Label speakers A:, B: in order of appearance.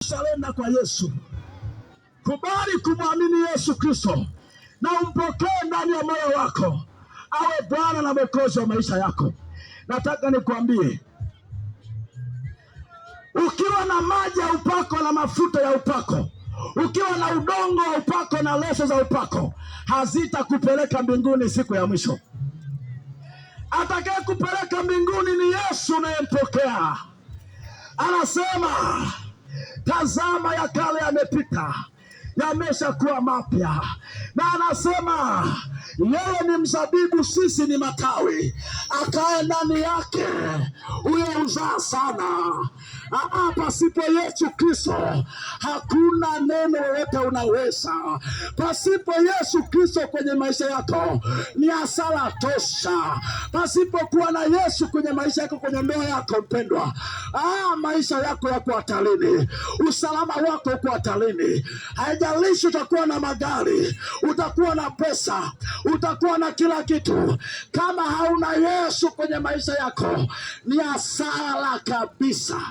A: Salenda kwa Yesu. Kubali kumwamini Yesu Kristo na umpokee ndani ya moyo wako awe Bwana na Mwokozi wa maisha yako. Nataka nikwambie, ukiwa na maji ya upako na mafuta ya upako, ukiwa na udongo wa upako na leso za upako, hazitakupeleka mbinguni siku ya mwisho. Atakaye kupeleka mbinguni ni Yesu unayempokea. Anasema, tazama ya kale yamepita, yameshakuwa mapya. Na anasema yeye ni mzabibu, sisi ni matawi, akae ndani yake huyo uzaa sana. Pasipo Yesu Kristo hakuna neno lolote unaweza. Pasipo Yesu Kristo kwenye maisha yako ni hasara tosha. Pasipo kuwa na Yesu kwenye maisha yako, kwenye ndoa yako mpendwa, maisha yako yako hatarini, usalama wako uko hatarini. Haijalishi utakuwa na magari, utakuwa na pesa, utakuwa na kila kitu, kama hauna Yesu kwenye maisha yako ni hasara kabisa.